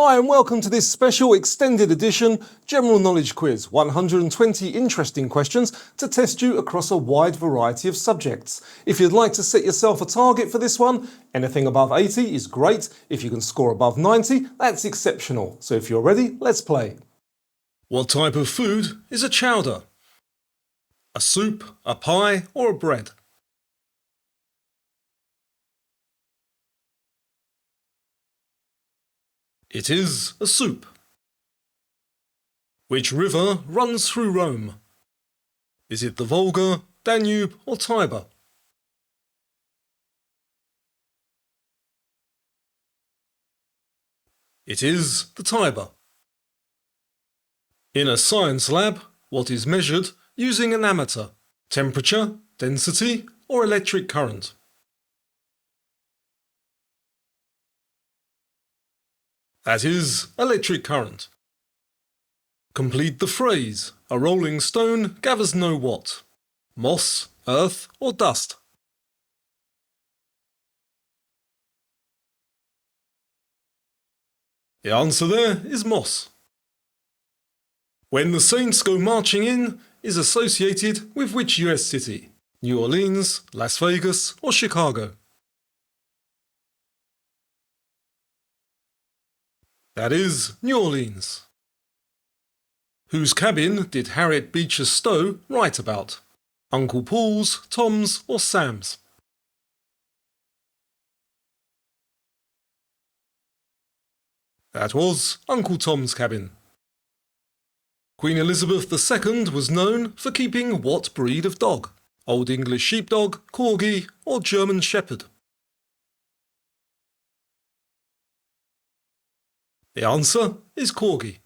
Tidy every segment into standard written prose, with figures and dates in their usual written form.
Hi and welcome to this special extended edition General Knowledge Quiz. 120 interesting questions to test you across a wide variety of subjects. If you'd like to set yourself a target for this one, anything above 80 is great. If you can score above 90, that's exceptional. So if you're ready, let's play. What type of food is a chowder? A soup, a pie or a bread? It is a soup. Which river runs through Rome? Is it the Volga, Danube or Tiber? It is the Tiber. In a science lab, what is measured using an ammeter? Temperature, density or electric current? That is electric current. Complete the phrase. A rolling stone gathers no what? Moss, earth or dust? The answer there is moss. When the Saints Go Marching In is associated with which US city? New Orleans, Las Vegas or Chicago? That is New Orleans. Whose cabin did Harriet Beecher Stowe write about? Uncle Paul's, Tom's or Sam's? That was Uncle Tom's cabin. Queen Elizabeth II was known for keeping what breed of dog? Old English Sheepdog, Corgi or German Shepherd? The answer is Corgi.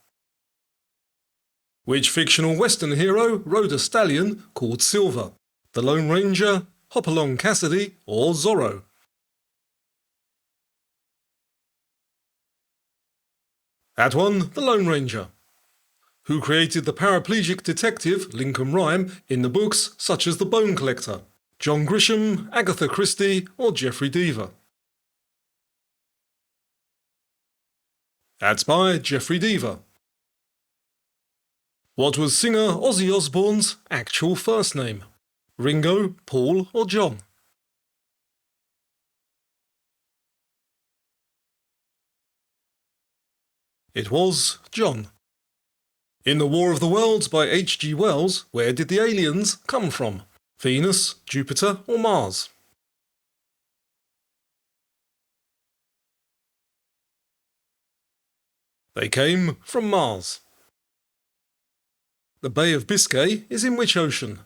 Which fictional Western hero rode a stallion called Silver? The Lone Ranger, Hopalong Cassidy or Zorro? That one, the Lone Ranger. Who created the paraplegic detective Lincoln Rhyme in the books such as The Bone Collector? John Grisham, Agatha Christie or Geoffrey Deaver? That's by Geoffrey Deaver. What was singer Ozzy Osbourne's actual first name? Ringo, Paul or John? It was John. In The War of the Worlds by H.G. Wells, where did the aliens come from? Venus, Jupiter or Mars? They came from Mars. The Bay of Biscay is in which ocean?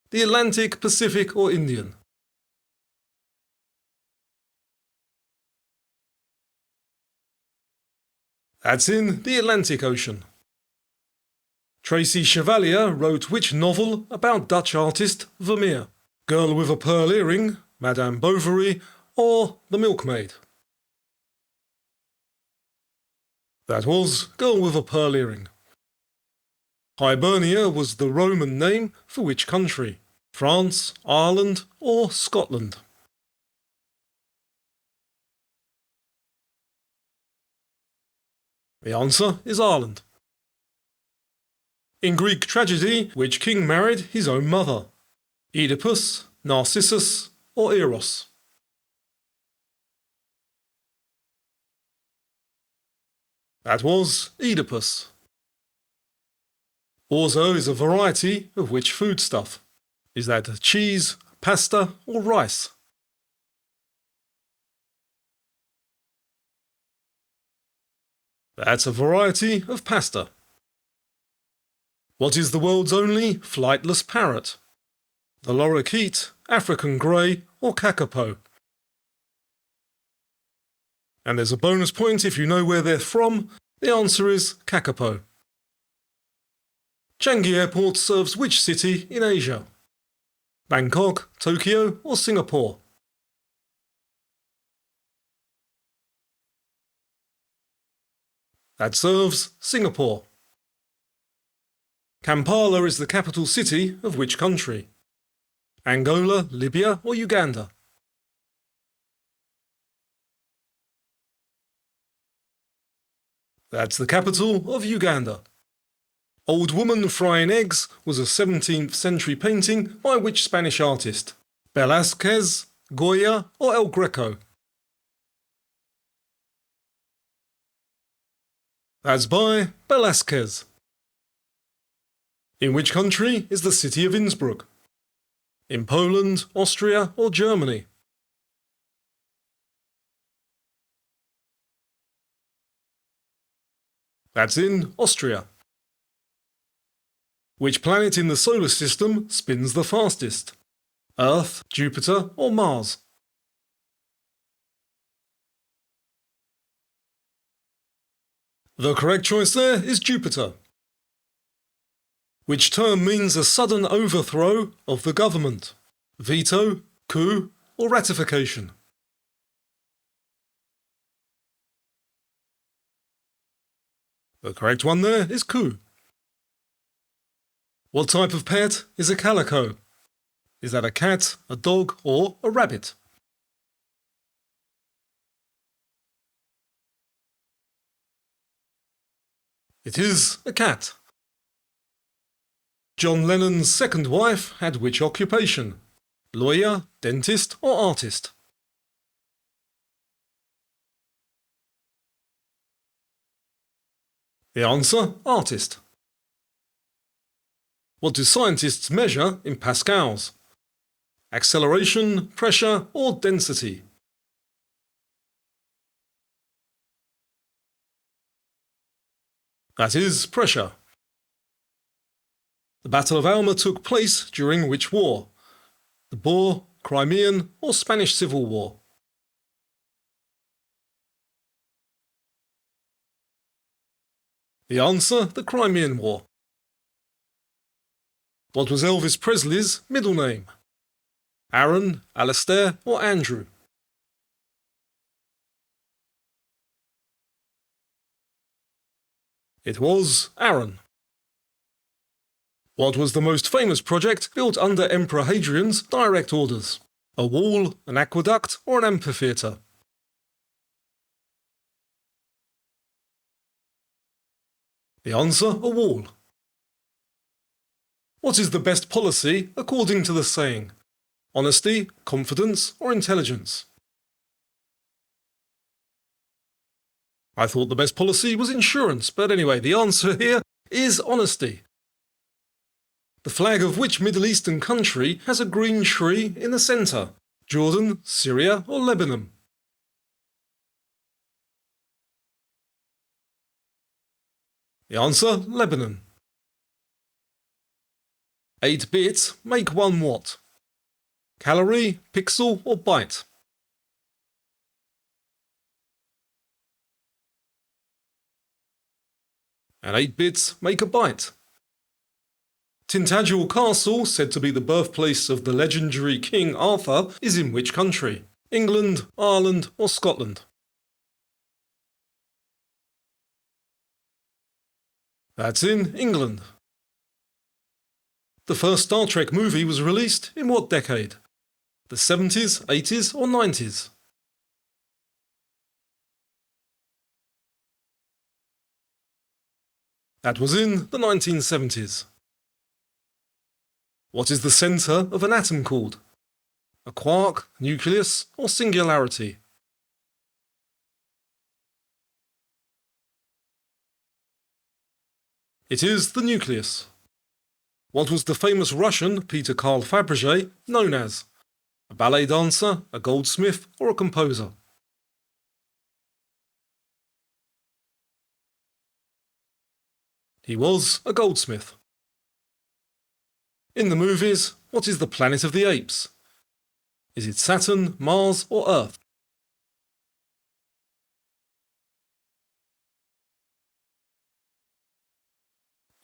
The Atlantic, Pacific or Indian? That's in the Atlantic Ocean. Tracy Chevalier wrote which novel about Dutch artist Vermeer? Girl with a Pearl Earring, Madame Bovary or The Milkmaid? That was Girl with a Pearl Earring. Hibernia was the Roman name for which country? France, Ireland or Scotland? The answer is Ireland. In Greek tragedy, which king married his own mother? Oedipus, Narcissus or Eros? That was Oedipus. Orzo is a variety of which foodstuff? Is that cheese, pasta or rice? That's a variety of pasta. What is the world's only flightless parrot? The lorikeet, African grey or kakapo? And there's a bonus point if you know where they're from. The answer is kakapo. Changi Airport serves which city in Asia? Bangkok, Tokyo or Singapore? That serves Singapore. Kampala is the capital city of which country? Angola, Libya or Uganda? That's the capital of Uganda. Old Woman Frying Eggs was a 17th century painting by which Spanish artist? Velázquez, Goya or El Greco? That's by Velázquez. In which country is the city of Innsbruck? In Poland, Austria or Germany? That's in Austria. Which planet in the solar system spins the fastest? Earth, Jupiter or Mars? The correct choice there is Jupiter. Which term means a sudden overthrow of the government? Veto, coup or ratification? The correct one there is coup. What type of pet is a calico? Is that a cat, a dog or a rabbit? It is a cat. John Lennon's second wife had which occupation? Lawyer, dentist or artist? The answer, artist. What do scientists measure in pascals? Acceleration, pressure or density? That is pressure. The Battle of Alma took place during which war? The Boer, Crimean or Spanish Civil War? The answer, the Crimean War. What was Elvis Presley's middle name? Aaron, Alastair or Andrew? It was Aaron. What was the most famous project built under Emperor Hadrian's direct orders? A wall, an aqueduct or an amphitheatre? The answer, a wall. What is the best policy according to the saying? Honesty, confidence or intelligence? I thought the best policy was insurance, but anyway, the answer here is honesty. The flag of which Middle Eastern country has a green tree in the centre? Jordan, Syria or Lebanon? The answer, Lebanon. 8 bits make 1 what? Calorie, pixel or byte? And 8 bits make a byte. Tintagel Castle, said to be the birthplace of the legendary King Arthur, is in which country? England, Ireland or Scotland? That's in England. The first Star Trek movie was released in what decade? The 70s, 80s or 90s? That was in the 1970s. What is the centre of an atom called? A quark, nucleus or singularity? It is the nucleus. What was the famous Russian Peter Carl Fabergé known as? A ballet dancer, a goldsmith or a composer? He was a goldsmith. In the movies, what is the planet of the apes? Is it Saturn, Mars or Earth?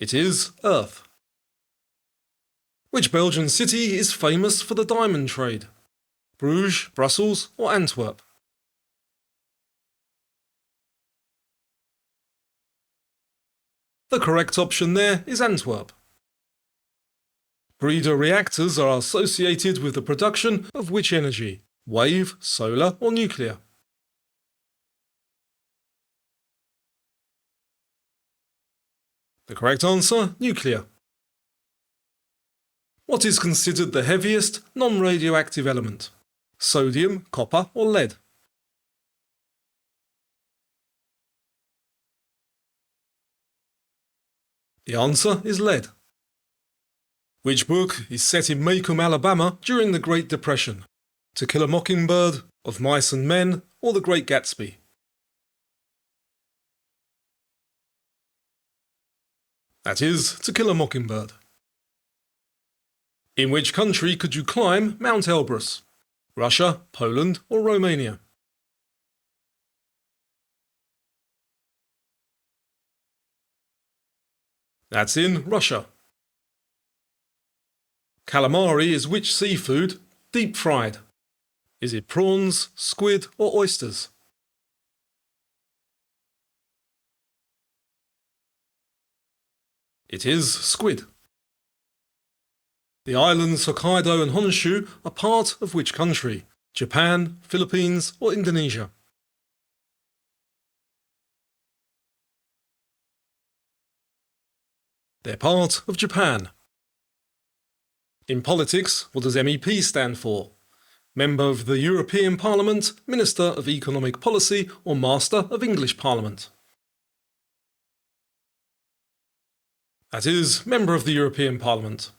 It is Earth. Which Belgian city is famous for the diamond trade? Bruges, Brussels or Antwerp? The correct option there is Antwerp. Breeder reactors are associated with the production of which energy? Wave, solar or nuclear? The correct answer, nuclear. What is considered the heaviest non-radioactive element? Sodium, copper or lead? The answer is lead. Which book is set in Macomb, Alabama during the Great Depression? To Kill a Mockingbird, Of Mice and Men, or The Great Gatsby? That is To Kill a Mockingbird. In which country could you climb Mount Elbrus? Russia, Poland or Romania? That's in Russia. Calamari is which seafood? Deep fried. Is it prawns, squid or oysters? It is squid. The islands Hokkaido and Honshu are part of which country? Japan, Philippines or Indonesia? They're part of Japan. In politics, what does MEP stand for? Member of the European Parliament, Minister of Economic Policy or Master of English Parliament? That is, Member of the European Parliament.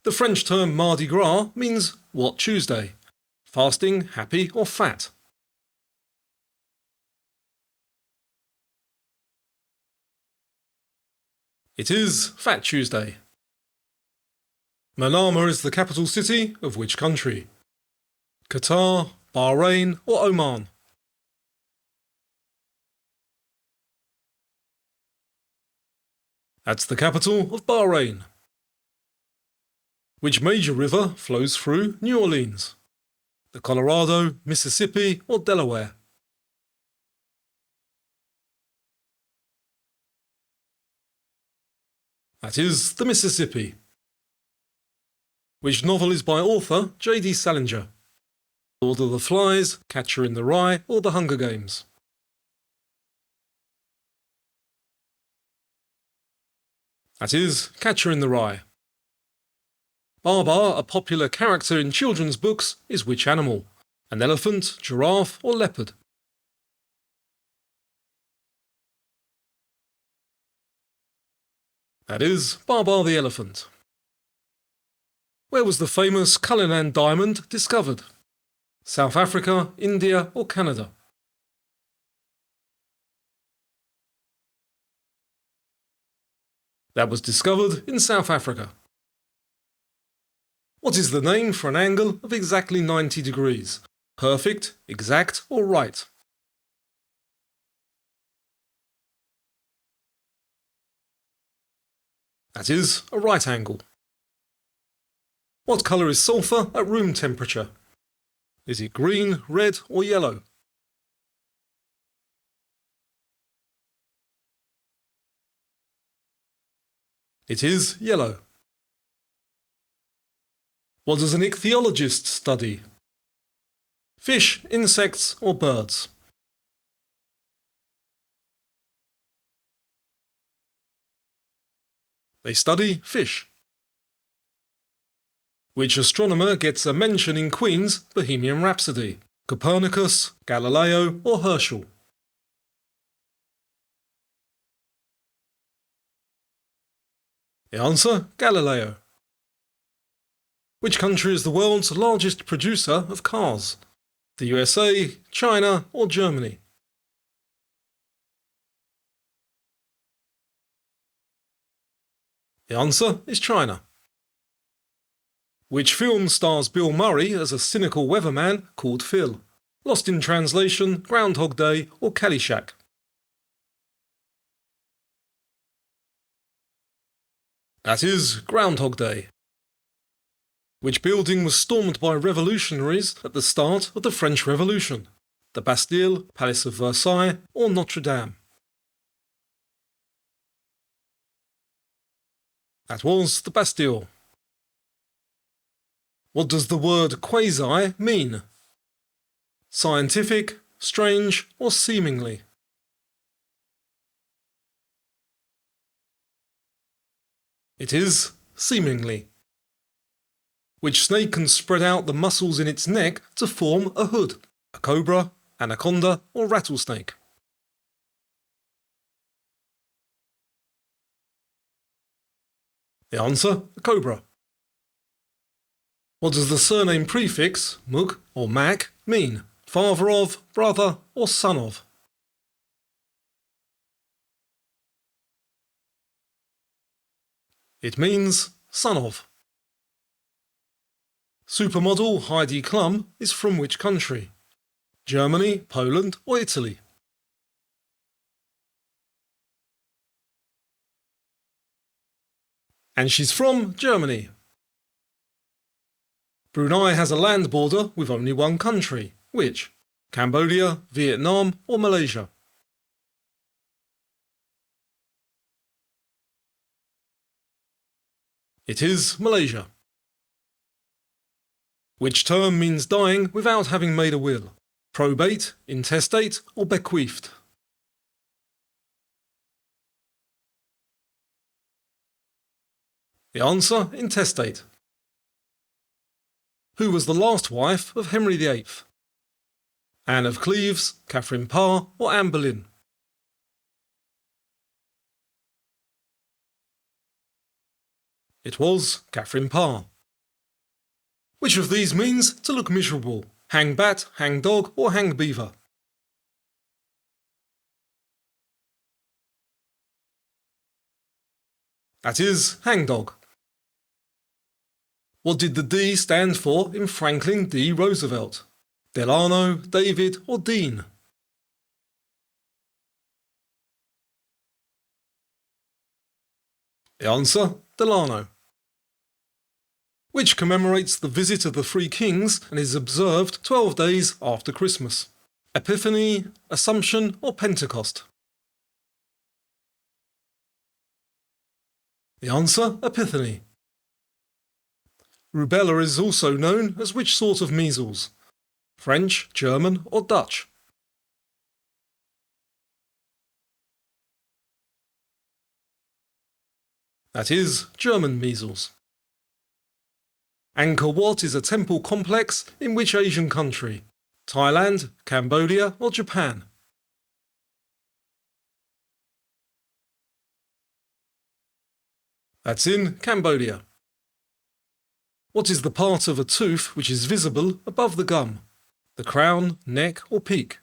The French term Mardi Gras means what Tuesday? Fasting, happy or fat? It is Fat Tuesday. Manama is the capital city of which country? Qatar, Bahrain or Oman? That's the capital of Bahrain. Which major river flows through New Orleans? The Colorado, Mississippi or Delaware? That is the Mississippi. Which novel is by author J.D. Salinger? Lord of the Flies, Catcher in the Rye or The Hunger Games? That is Catcher in the Rye. Babar, a popular character in children's books, is which animal? An elephant, giraffe or leopard? That is Babar the elephant. Where was the famous Cullinan diamond discovered? South Africa, India or Canada? That was discovered in South Africa. What is the name for an angle of exactly 90 degrees? Perfect, exact or right? That is a right angle. What colour is sulphur at room temperature? Is it green, red or yellow? It is yellow. What does an ichthyologist study? Fish, insects or birds? They study fish. Which astronomer gets a mention in Queen's Bohemian Rhapsody? Copernicus, Galileo or Herschel? The answer, Galileo. Which country is the world's largest producer of cars? The USA, China or Germany? The answer is China. Which film stars Bill Murray as a cynical weatherman called Phil? Lost in Translation, Groundhog Day or Caddyshack? That is Groundhog Day. Which building was stormed by revolutionaries at the start of the French Revolution? The Bastille, Palace of Versailles or Notre Dame? That was the Bastille. What does the word quasi mean? Scientific, strange or seemingly? It is seemingly. Which snake can spread out the muscles in its neck to form a hood? A cobra, anaconda, or rattlesnake? The answer, a cobra. What does the surname prefix, mug or mac, mean? Father of, brother, or son of? It means son of. Supermodel Heidi Klum is from which country? Germany, Poland, or Italy? And she's from Germany. Brunei has a land border with only one country. Which? Cambodia, Vietnam, or Malaysia? It is Malaysia. Which term means dying without having made a will? Probate, intestate, or bequeathed? The answer, intestate. Who was the last wife of Henry VIII? Anne of Cleves, Catherine Parr, or Anne Boleyn? It was Catherine Parr. Which of these means to look miserable? Hang bat, hang dog, or hang beaver? That is hang dog. What did the D stand for in Franklin D. Roosevelt? Delano, David, or Dean? The answer, Delano. Which commemorates the visit of the three kings and is observed 12 days after Christmas? Epiphany, Assumption, or Pentecost? The answer, Epiphany. Rubella is also known as which sort of measles? French, German, or Dutch? That is German measles. Angkor Wat is a temple complex in which Asian country? Thailand, Cambodia, or Japan? That's in Cambodia. What is the part of a tooth which is visible above the gum? The crown, neck, or peak?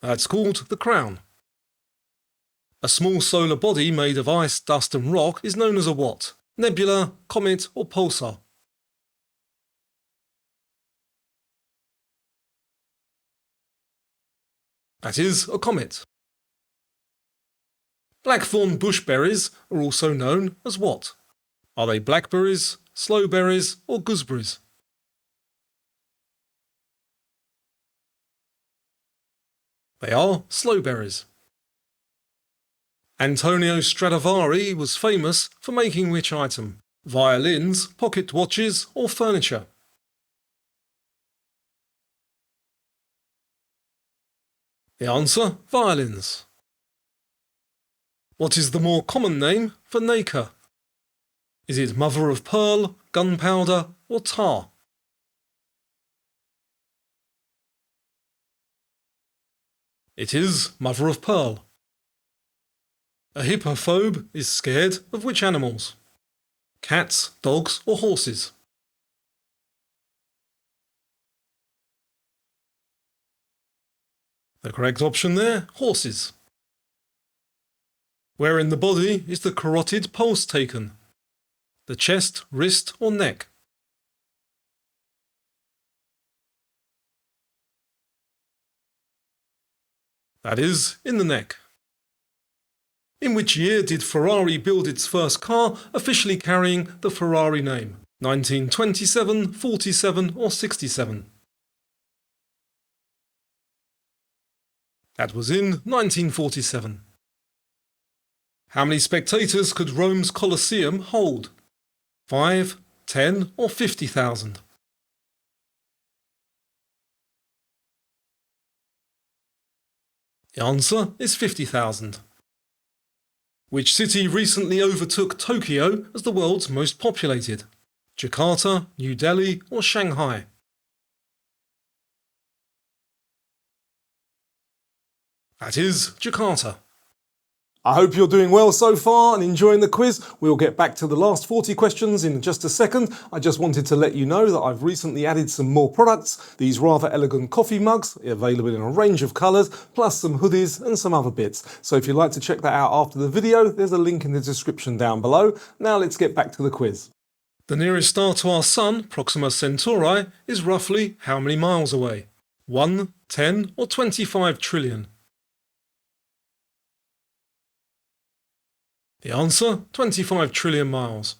That's called the crown. A small solar body made of ice, dust and rock is known as a what? Nebula, comet, or pulsar? That is a comet. Blackthorn bushberries are also known as what? Are they blackberries, slowberries, or gooseberries? They are slowberries. Antonio Stradivari was famous for making which item? Violins, pocket watches, or furniture? The answer, violins. What is the more common name for nacre? Is it mother of pearl, gunpowder, or tar? It is mother of pearl. A hippophobe is scared of which animals? Cats, dogs, or horses? The correct option there, horses. Where in the body is the carotid pulse taken? The chest, wrist, or neck? That is, in the neck. In which year did Ferrari build its first car officially carrying the Ferrari name? 1927, 47, or 67? That was in 1947. How many spectators could Rome's Colosseum hold? 5, 10, or 50,000? The answer is 50,000. Which city recently overtook Tokyo as the world's most populated? Jakarta, New Delhi, or Shanghai? That is Jakarta. I hope you're doing well so far and enjoying the quiz. We'll get back to the last 40 questions in just a second. I just wanted to let you know that I've recently added some more products. These rather elegant coffee mugs, available in a range of colours, plus some hoodies and some other bits. So if you'd like to check that out after the video, there's a link in the description down below. Now let's get back to the quiz. The nearest star to our Sun, Proxima Centauri, is roughly how many miles away? 1, 10 or 25 trillion? The answer, 25 trillion miles.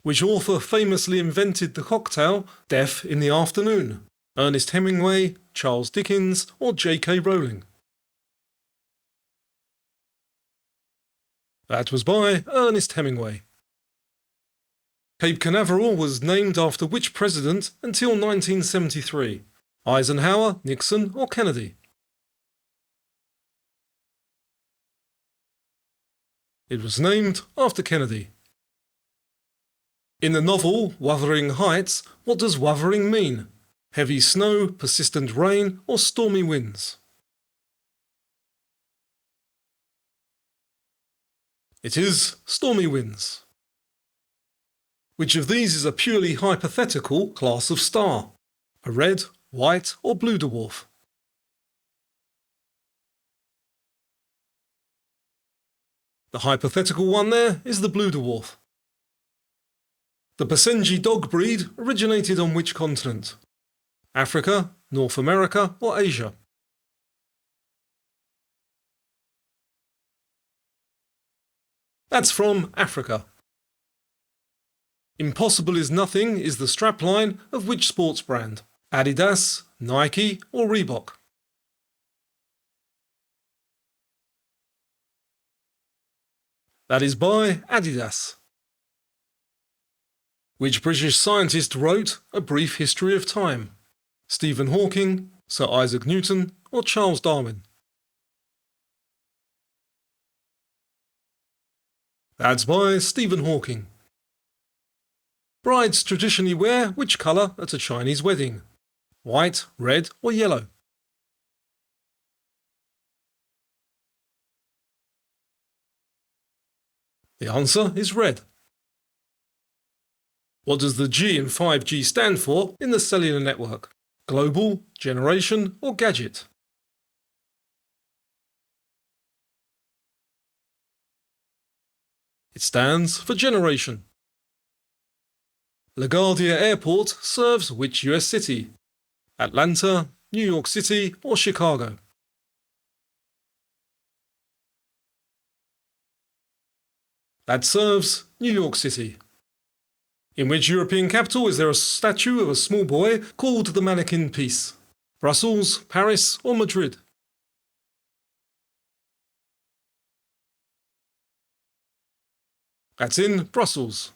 Which author famously invented the cocktail Death in the Afternoon? Ernest Hemingway, Charles Dickens, or J.K. Rowling? That was by Ernest Hemingway. Cape Canaveral was named after which president until 1973? Eisenhower, Nixon, or Kennedy? It was named after Kennedy. In the novel Wuthering Heights, what does wuthering mean? Heavy snow, persistent rain, or stormy winds? It is stormy winds. Which of these is a purely hypothetical class of star? A red, white, or blue dwarf? The hypothetical one there is the blue dwarf. The Basenji dog breed originated on which continent? Africa, North America, or Asia? That's from Africa. Impossible is nothing is the strapline of which sports brand? Adidas, Nike, or Reebok? That is by Adidas. Which British scientist wrote A Brief History of Time? Stephen Hawking, Sir Isaac Newton, or Charles Darwin? That's by Stephen Hawking. Brides traditionally wear which colour at a Chinese wedding? White, red, or yellow? The answer is red. What does the G in 5G stand for in the cellular network? Global, generation, or gadget? It stands for generation. LaGuardia Airport serves which US city? Atlanta, New York City, or Chicago? That serves New York City. In which European capital is there a statue of a small boy called the Mannequin Peace? Brussels, Paris, or Madrid? That's in Brussels.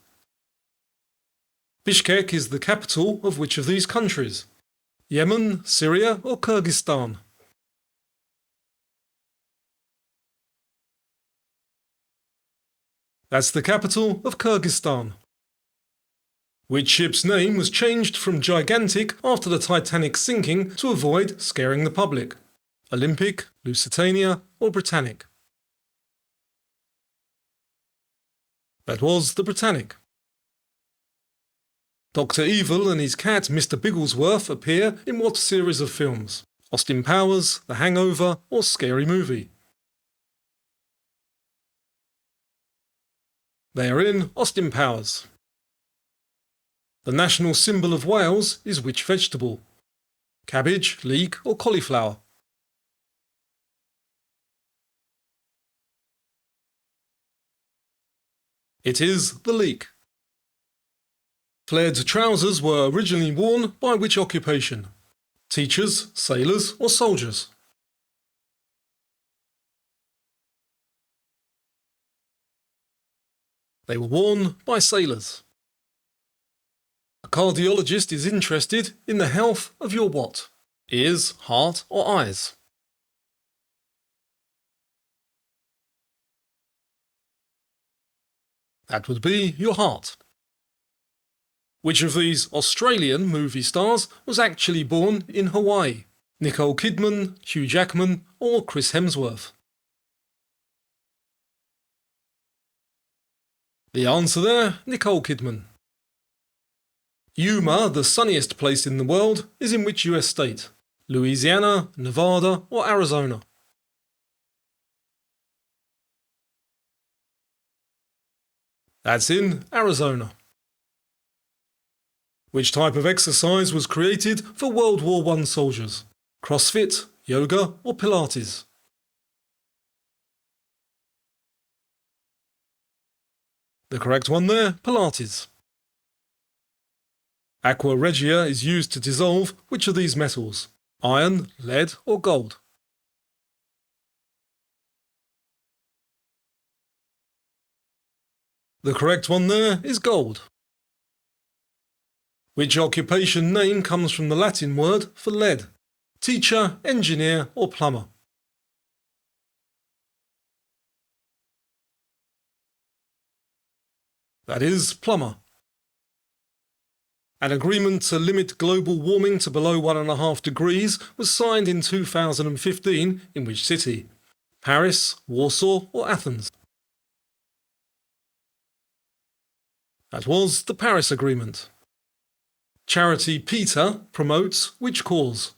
Bishkek is the capital of which of these countries? Yemen, Syria, or Kyrgyzstan? That's the capital of Kyrgyzstan. Which ship's name was changed from Gigantic after the Titanic's sinking to avoid scaring the public? Olympic, Lusitania, or Britannic? That was the Britannic. Dr. Evil and his cat Mr. Bigglesworth appear in what series of films? Austin Powers, The Hangover, or Scary Movie? They are in Austin Powers. The national symbol of Wales is which vegetable? Cabbage, leek, or cauliflower? It is the leek. Flared trousers were originally worn by which occupation? Teachers, sailors, or soldiers? They were worn by sailors. A cardiologist is interested in the health of your what? Ears, heart, or eyes? That would be your heart. Which of these Australian movie stars was actually born in Hawaii? Nicole Kidman, Hugh Jackman, or Chris Hemsworth? The answer there, Nicole Kidman. Yuma, the sunniest place in the world, is in which US state? Louisiana, Nevada, or Arizona? That's in Arizona. Which type of exercise was created for World War I soldiers? CrossFit, yoga, or Pilates? The correct one there, Pilates. Aqua regia is used to dissolve which of these metals? Iron, lead, or gold? The correct one there is gold. Which occupation name comes from the Latin word for lead? Teacher, engineer, or plumber? That is plumber. An agreement to limit global warming to below 1.5 degrees was signed in 2015 in which city? Paris, Warsaw, or Athens? That was the Paris Agreement. Charity PETA promotes which cause?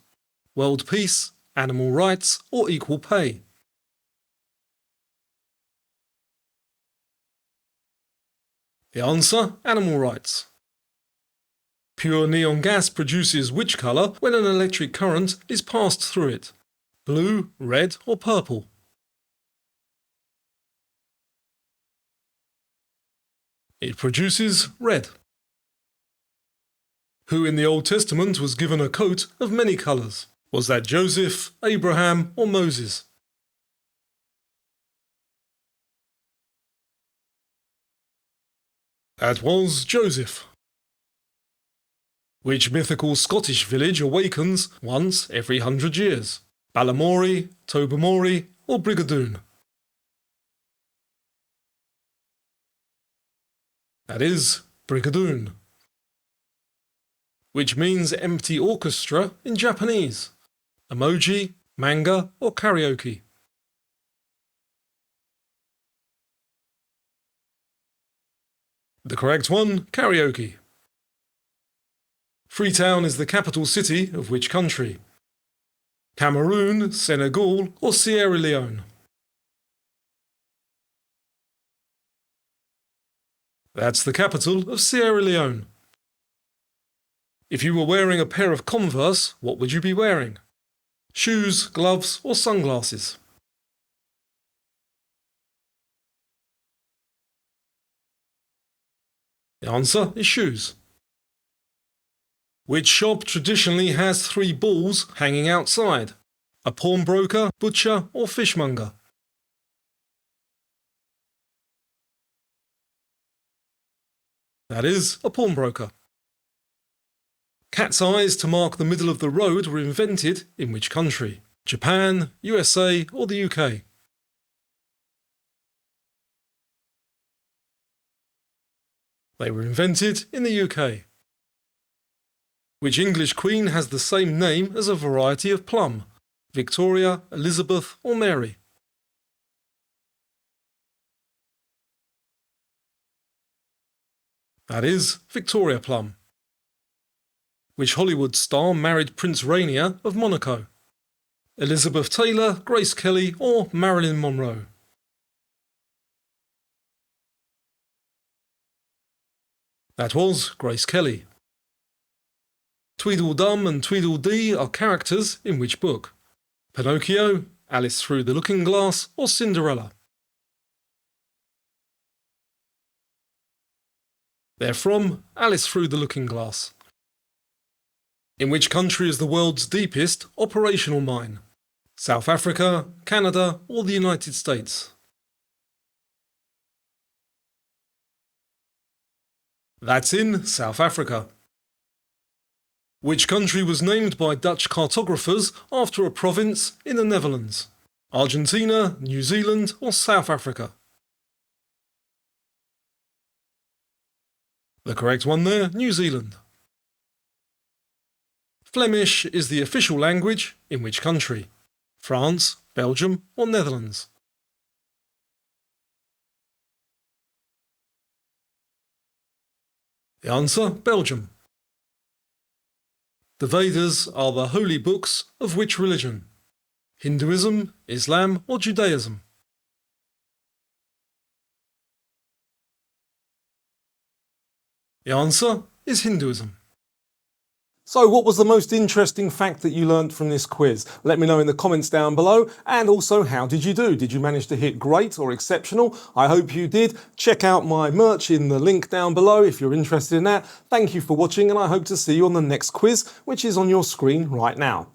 World peace, animal rights, or equal pay? The answer, animal rights. Pure neon gas produces which colour when an electric current is passed through it? Blue, red, or purple? It produces red. Who in the Old Testament was given a coat of many colours? Was that Joseph, Abraham, or Moses? That was Joseph. Which mythical Scottish village awakens once every 100 years? Balamory, Tobermory, or Brigadoon? That is Brigadoon. Which means empty orchestra in Japanese? Emoji, manga, or karaoke? The correct one, karaoke. Freetown is the capital city of which country? Cameroon, Senegal, or Sierra Leone? That's the capital of Sierra Leone. If you were wearing a pair of Converse, what would you be wearing? Shoes, gloves, or sunglasses? The answer is shoes. Which shop traditionally has 3 bulls hanging outside? A pawnbroker, butcher, or fishmonger? That is a pawnbroker. Cat's eyes to mark the middle of the road were invented in which country? Japan, USA, or the UK? They were invented in the UK. Which English queen has the same name as a variety of plum? Victoria, Elizabeth, or Mary? That is Victoria Plum. Which Hollywood star married Prince Rainier of Monaco? Elizabeth Taylor, Grace Kelly, or Marilyn Monroe? That was Grace Kelly. Tweedledum and Tweedledee are characters in which book? Pinocchio, Alice Through the Looking Glass, or Cinderella? They're from Alice Through the Looking Glass. In which country is the world's deepest operational mine? South Africa, Canada, or the United States? That's in South Africa. Which country was named by Dutch cartographers after a province in the Netherlands? Argentina, New Zealand, or South Africa? The correct one there, New Zealand. Flemish is the official language in which country? France, Belgium or Netherlands? The answer, Belgium. The Vedas are the holy books of which religion? Hinduism, Islam or Judaism? The answer is Hinduism. So what was the most interesting fact that you learnt from this quiz? Let me know in the comments down below. And also, how did you do? Did you manage to hit great or exceptional? I hope you did. Check out my merch in the link down below if you're interested in that. Thank you for watching and I hope to see you on the next quiz, which is on your screen right now.